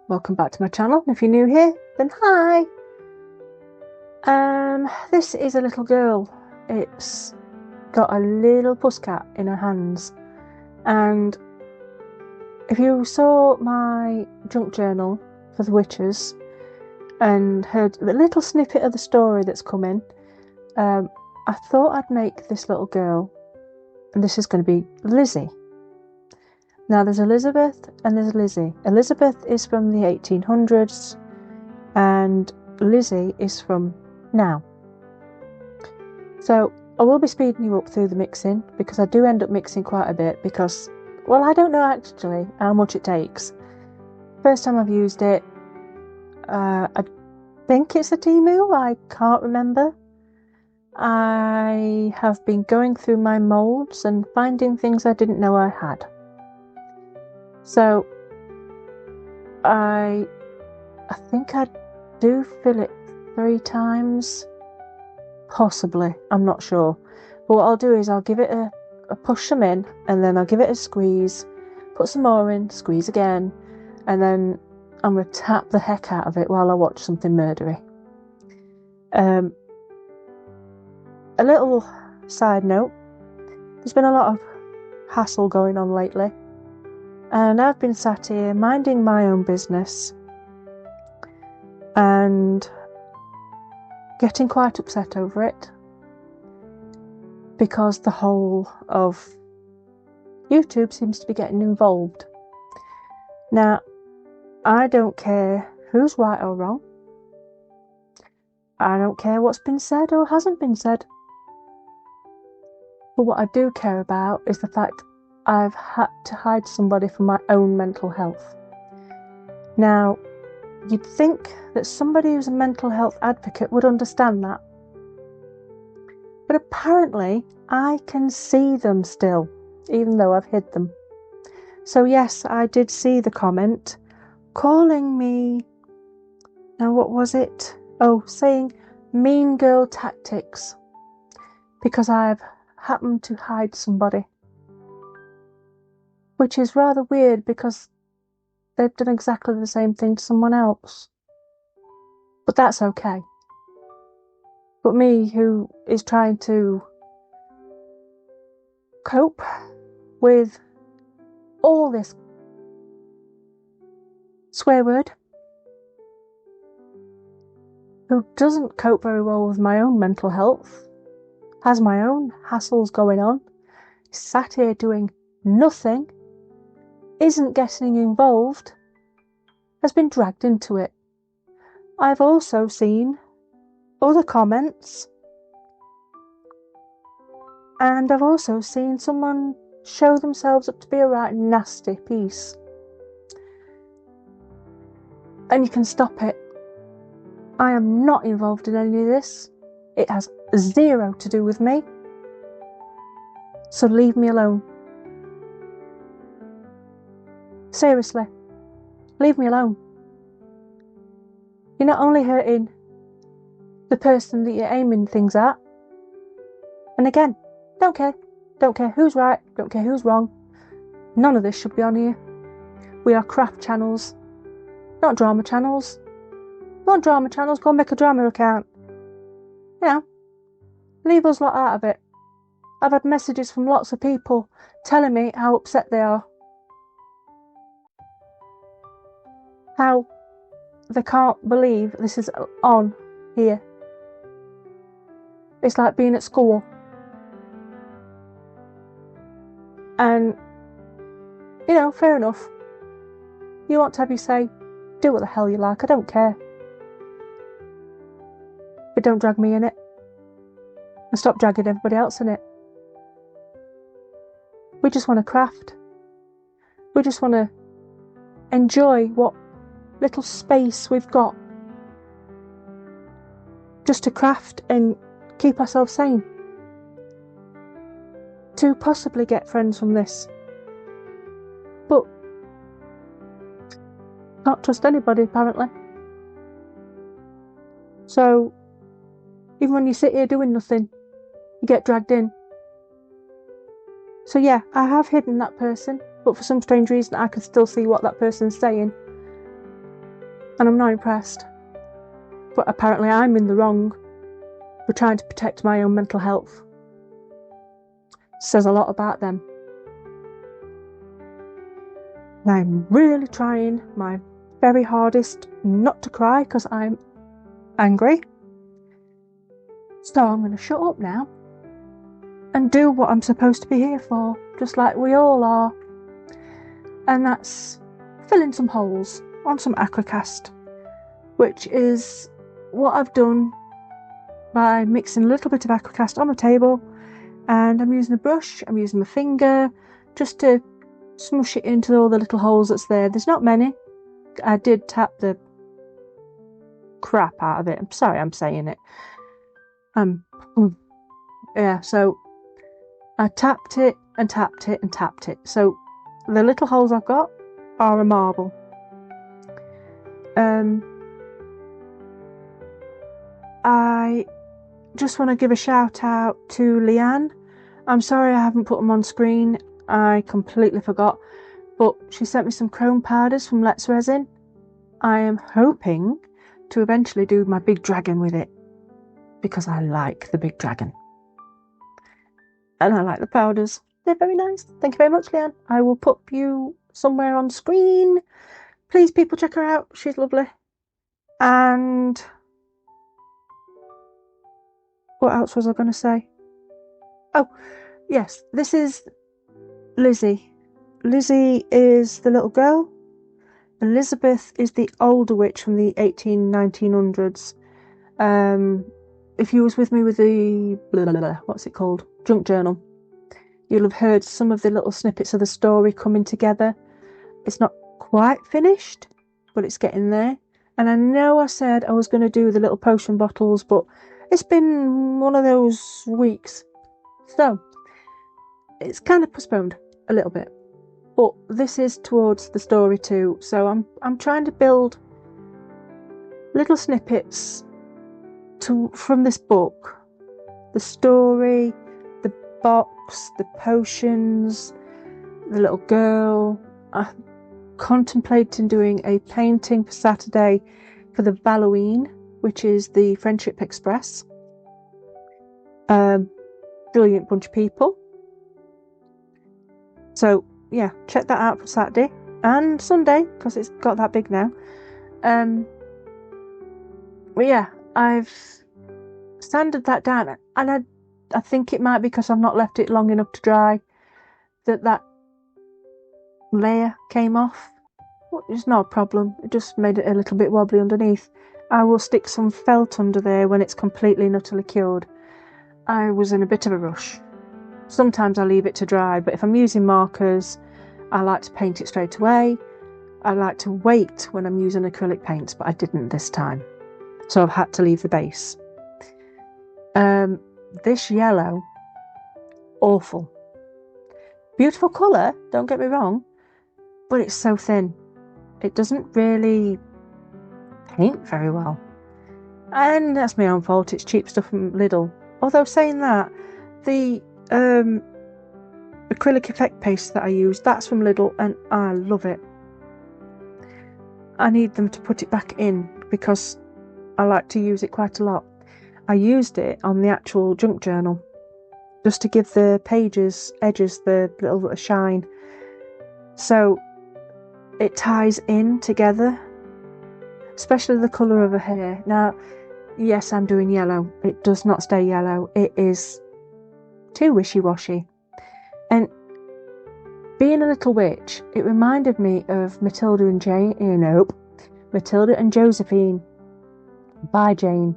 welcome back to my channel. If you're new here, then hi. This is a little girl. It's got a little pussycat in her hands, and if you saw my junk journal for the witches and heard a little snippet of the story that's come in, I thought I'd make this little girl, and this is going to be Lizzy. Now there's Elizabeth and there's Lizzy. Elizabeth is from the 1800s and Lizzy is from now. So I will be speeding you up through the mixing, because I do end up mixing quite a bit because, well, I don't know actually how much it takes. First time I've used it, I think it's a Temu, I can't remember. I have been going through my moulds and finding things I didn't know I had. So I think I do fill it 3 times, possibly, I'm not sure. But what I'll do is I'll give it a push some in, and then I'll give it a squeeze, put some more in, squeeze again, and then I'm going to tap the heck out of it while I watch something murdery. A little side note, there's been a lot of hassle going on lately. And I've been sat here minding my own business and getting quite upset over it, because the whole of YouTube seems to be getting involved. Now, I don't care who's right or wrong. I don't care what's been said or hasn't been said. But what I do care about is the fact I've had to hide somebody from my own mental health. Now, you'd think that somebody who's a mental health advocate would understand that. But apparently, I can see them still, even though I've hid them. So yes, I did see the comment calling me, now what was it? Oh, saying mean girl tactics, because I've happened to hide somebody. Which is rather weird, because they've done exactly the same thing to someone else. But that's okay. But me, who is trying to cope with all this swear word, who doesn't cope very well with my own mental health, has my own hassles going on, sat here doing nothing, isn't getting involved, has been dragged into it. I've also seen other comments, and I've also seen someone show themselves up to be a right nasty piece. And you can stop it. I am not involved in any of this. It has zero to do with me. So leave me alone. Seriously, leave me alone. You're not only hurting the person that you're aiming things at, and again, don't care who's right, don't care who's wrong. None of this should be on here. We are craft channels, not drama channels. Not drama channels, go and make a drama account. You know, leave us lot out of it. I've had messages from lots of people telling me how upset they are. How they can't believe this is on here. It's like being at school. And, you know, fair enough. You want to have your say, do what the hell you like, I don't care. But don't drag me in it. And stop dragging everybody else in it. We just want to craft. We just want to enjoy what little space we've got, just to craft and keep ourselves sane, to possibly get friends from this. But can't trust anybody apparently. So even when you sit here doing nothing, you get dragged in. So yeah, I have hidden that person, but for some strange reason I can still see what that person's saying. and I'm not impressed. But apparently I'm in the wrong for trying to protect my own mental health. Says a lot about them. And I'm really trying my very hardest not to cry because I'm angry. So I'm going to shut up now and do what I'm supposed to be here for, just like we all are. And that's filling some holes on some Aquacast, which is what I've done by mixing a little bit of Aquacast on the table, and I'm using a brush, I'm using my finger just to smush it into all the little holes that's there. There's not many. I did tap the crap out of it. I'm sorry I'm saying it. Yeah, so I tapped it and tapped it and tapped it. So the little holes I've got are a marble. I just want to give a shout out to Leanne. I'm sorry I haven't put them on screen. I completely forgot. But she sent me some chrome powders from LETSRESIN. I am hoping to eventually do my big dragon with it, because I like the big dragon. And I like the powders. They're very nice. Thank you very much, Leanne. I will put you somewhere on screen. Please, people, check her out. She's lovely. And what else was I going to say? Oh, yes. This is Lizzy. Lizzy is the little girl. Elizabeth is the older witch from the 1900s. If you was with me with the what's it called? Junk journal, you'll have heard some of the little snippets of the story coming together. It's not quite finished, but it's getting there. And I know I said I was going to do the little potion bottles, but it's been one of those weeks. So it's kind of postponed a little bit. But this is towards the story too. So I'm trying to build little snippets from this book. The story, the box, the potions, the little girl. I'm contemplating doing a painting for Saturday for the Halloween, which is the Friendship Express. Brilliant bunch of people. So yeah, check that out for Saturday and Sunday, because it's got that big now. But yeah, I've sanded that down, and I think it might be because I've not left it long enough to dry that layer came off. Well, it's not a problem. It just made it a little bit wobbly underneath. I will stick some felt under there when it's completely and utterly cured. I was in a bit of a rush. Sometimes I leave it to dry, but if I'm using markers, I like to paint it straight away. I like to wait when I'm using acrylic paints, but I didn't this time. So I've had to leave the base. This yellow, awful. Beautiful colour, don't get me wrong, but it's so thin. It doesn't really paint very well. And that's my own fault, it's cheap stuff from Lidl. Although saying that, the acrylic effect paste that I use, that's from Lidl, and I love it. I need them to put it back in because I like to use it quite a lot. I used it on the actual junk journal just to give the pages, edges, the little bit of shine. So it ties in together, especially the colour of her hair. Now, yes, I'm doing yellow. It does not stay yellow. It is too wishy-washy. And being a little witch, it reminded me of Matilda and Josephine by Jane.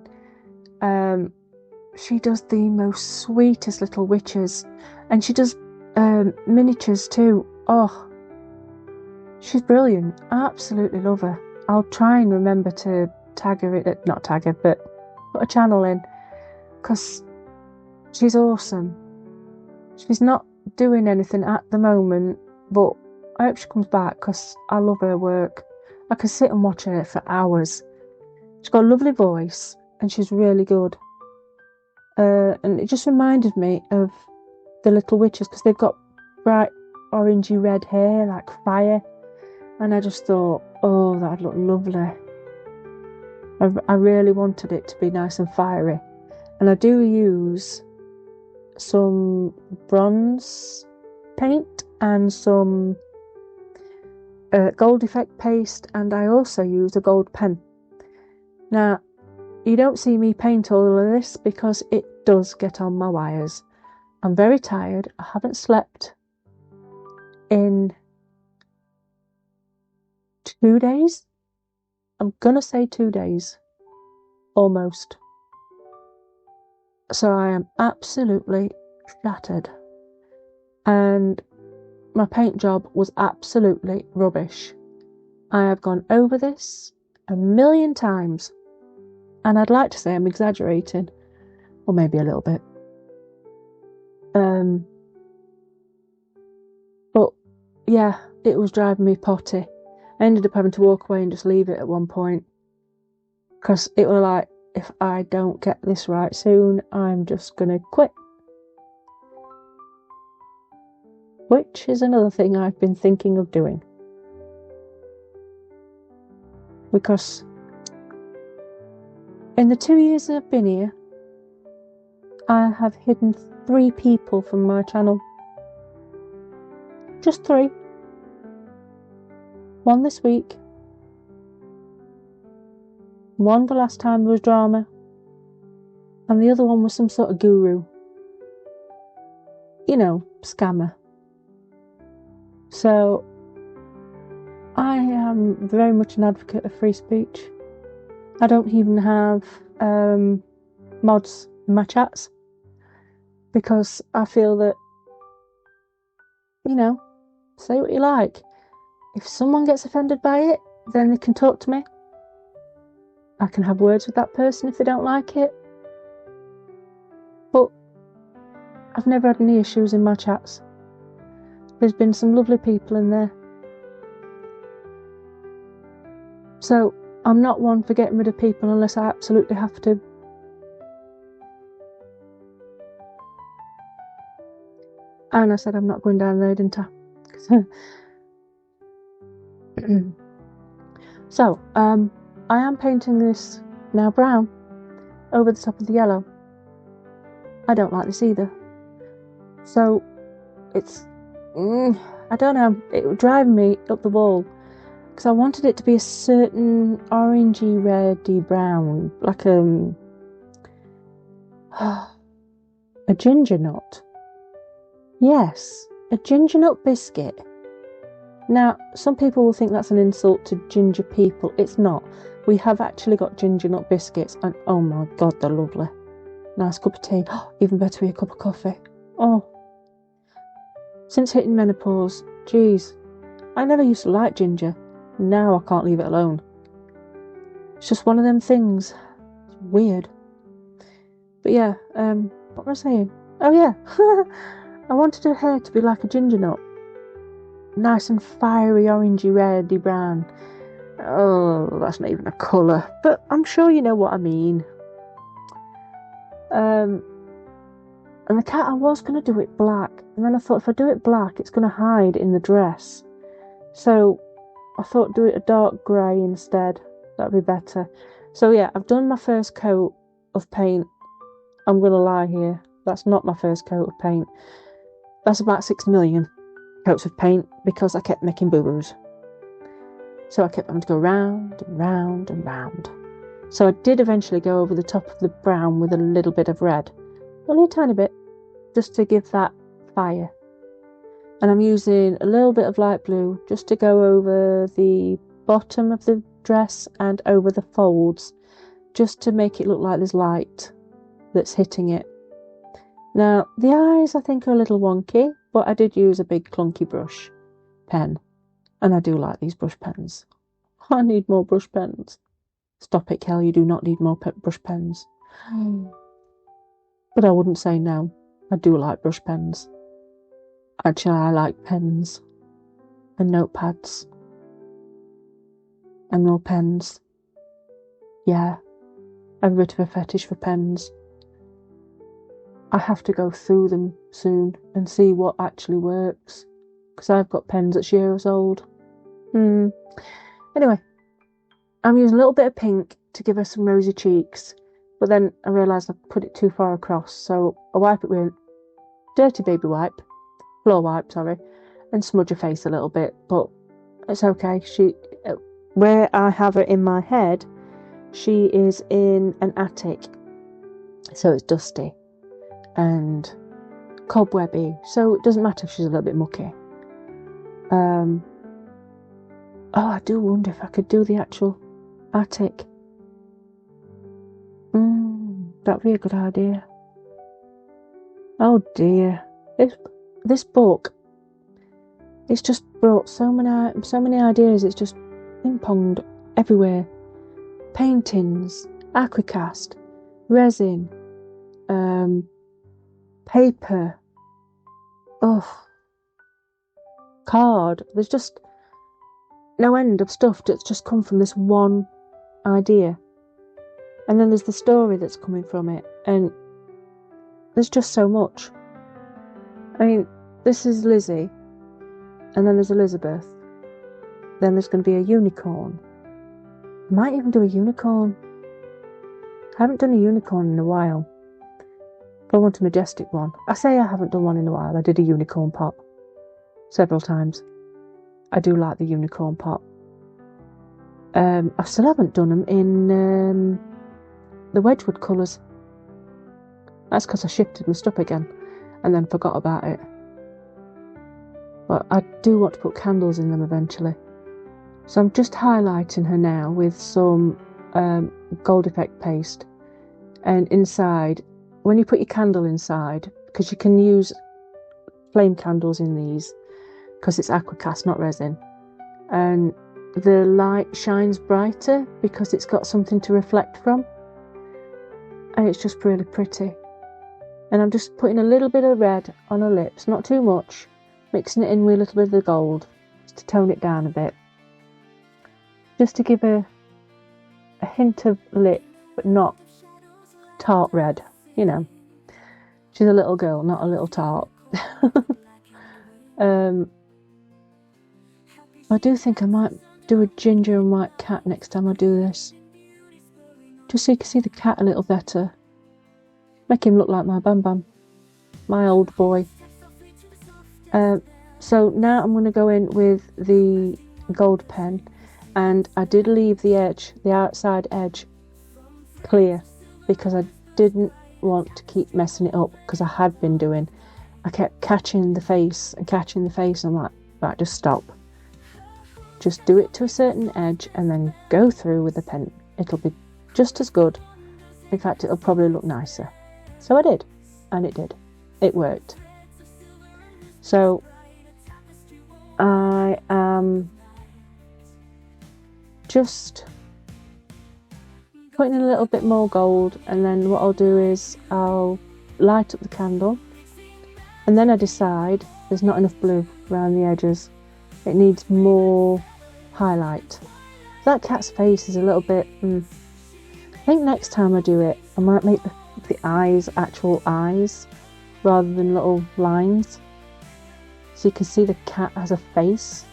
She does the most sweetest little witches, and she does miniatures too. Oh, she's brilliant. I absolutely love her. I'll try and remember to tag her, not tag her, but put a channel in, because she's awesome. She's not doing anything at the moment, but I hope she comes back because I love her work. I could sit and watch her for hours. She's got a lovely voice and she's really good. And it just reminded me of the little witches because they've got bright orangey red hair like fire, and I just thought, oh, that'd look lovely. I really wanted it to be nice and fiery. And I do use some bronze paint and some gold effect paste, and I also use a gold pen. Now, you don't see me paint all of this because it does get on my wires. I'm very tired. I haven't slept in 2 days. I'm gonna say 2 days. Almost. So I am absolutely shattered. And my paint job was absolutely rubbish. I have gone over this a million times. And I'd like to say I'm exaggerating. Or maybe a little bit. But yeah, it was driving me potty. I ended up having to walk away and just leave it at one point. Because it was like, if I don't get this right soon, I'm just going to quit. Which is another thing I've been thinking of doing. Because in the 2 years I've been here, I have hidden 3 people from my channel. Just 3. One this week. One the last time there was drama. And the other one was some sort of guru. You know, scammer. So, I am very much an advocate of free speech. I don't even have mods in my chats. Because I feel that, you know, say what you like. If someone gets offended by it, then they can talk to me. I can have words with that person if they don't like it. But I've never had any issues in my chats. There's been some lovely people in there. So I'm not one for getting rid of people unless I absolutely have to. And I said I'm not going down there, didn't I? So, I am painting this now brown over the top of the yellow. I don't like this either. So, it's, I don't know, it would drive me up the wall. Because I wanted it to be a certain orangey, reddy brown, like a ginger nut. Yes, a ginger nut biscuit. Now, some people will think that's an insult to ginger people. It's not. We have actually got ginger nut biscuits, and oh my god, they're lovely. Nice cup of tea. Even better with a cup of coffee. Oh. Since hitting menopause, geez, I never used to like ginger. Now I can't leave it alone. It's just one of them things. It's weird. But yeah, what was I saying? Oh yeah. I wanted her hair to be like a ginger nut. Nice and fiery, orangey, reddy brown. Oh, that's not even a colour. But I'm sure you know what I mean. And the cat, I was going to do it black. And then I thought if I do it black, it's going to hide in the dress. So I thought do it a dark grey instead. That'd be better. So yeah, I've done my first coat of paint. I'm going to lie here. That's not my first coat of paint. That's about 6 million coats of paint because I kept making boo-boos. So I kept having to go round and round and round. So I did eventually go over the top of the brown with a little bit of red. Only a tiny bit, just to give that fire. And I'm using a little bit of light blue just to go over the bottom of the dress and over the folds, just to make it look like there's light that's hitting it. Now, the eyes I think are a little wonky, but I did use a big clunky brush pen. And I do like these brush pens. I need more brush pens. Stop it, Kel, you do not need more brush pens. But I wouldn't say no. I do like brush pens. Actually, I like pens. And notepads. And more pens. Yeah, I have a bit of a fetish for pens. I have to go through them soon and see what actually works. Because I've got pens that's years old. Anyway, I'm using a little bit of pink to give her some rosy cheeks, but then I realised I put it too far across, so I wipe it with a dirty baby wipe, floor wipe, sorry, and smudge her face a little bit, but it's okay. Where I have her in my head, she is in an attic, so it's dusty and cobwebby, so it doesn't matter if she's a little bit mucky. I do wonder if I could do the actual attic. That'd be a good idea. Oh dear, this book, it's just brought so many ideas. It's just ping-ponged everywhere. Paintings, Aquacast, resin, paper, card. There's just no end of stuff that's just come from this one idea. And then there's the story that's coming from it, and there's just so much. I mean, this is Lizzy, and then there's Elizabeth, then there's going to be a unicorn. I might even do a unicorn. I haven't done a unicorn in a while. I want a majestic one. I say I haven't done one in a while. I did a unicorn pop several times. I do like the unicorn pop. I still haven't done them in the Wedgwood colours. That's because I shifted my stuff again and then forgot about it. But I do want to put candles in them eventually. So I'm just highlighting her now with some gold effect paste. And inside, when you put your candle inside, because you can use flame candles in these, because it's Aquacast, not resin, and the light shines brighter because it's got something to reflect from, and it's just really pretty. And I'm just putting a little bit of red on her lips, not too much, mixing it in with a little bit of the gold just to tone it down a bit, just to give her a hint of lip, but not tart red, you know. She's a little girl, not a little tart. I do think I might do a ginger and white cat next time I do this, just so you can see the cat a little better. Make him look like my Bam Bam, my old boy. So now I'm going to go in with the gold pen, and I did leave the edge, the outside edge, clear because I didn't want to keep messing it up, because I had been doing. I kept catching the face and catching the face, and I'm like, right, just stop. Just do it to a certain edge and then go through with the pen. It'll be just as good. In fact, it'll probably look nicer. So I did, and it did. It worked. So I am just putting in a little bit more gold, and then what I'll do is I'll light up the candle, and then I decide there's not enough blue around the edges. It needs more highlight. That cat's face is a little bit I think next time I do it, I might make the eyes actual eyes rather than little lines, so you can see the cat has a face,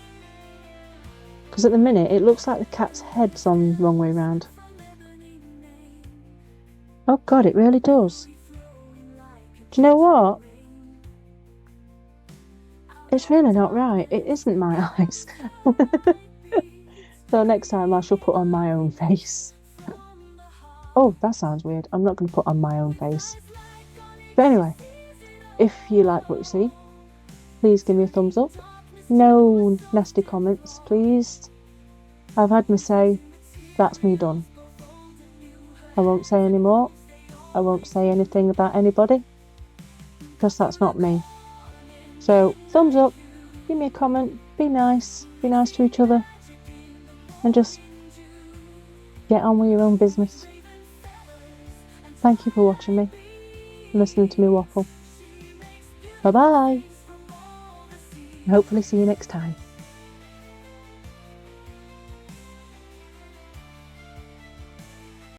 because at the minute it looks like the cat's head's on the wrong way round. Oh god, it really does. Do you know what? It's really not right. It isn't my eyes. So next time I shall put on my own face. Oh, that sounds weird. I'm not going to put on my own face. But anyway, if you like what you see, please give me a thumbs up. No nasty comments, please. I've had my say. That's me done. I won't say any more. I won't say anything about anybody, because that's not me. So, thumbs up, give me a comment, be nice to each other, and just get on with your own business. Thank you for watching me and listening to me waffle. Bye bye. Hopefully see you next time.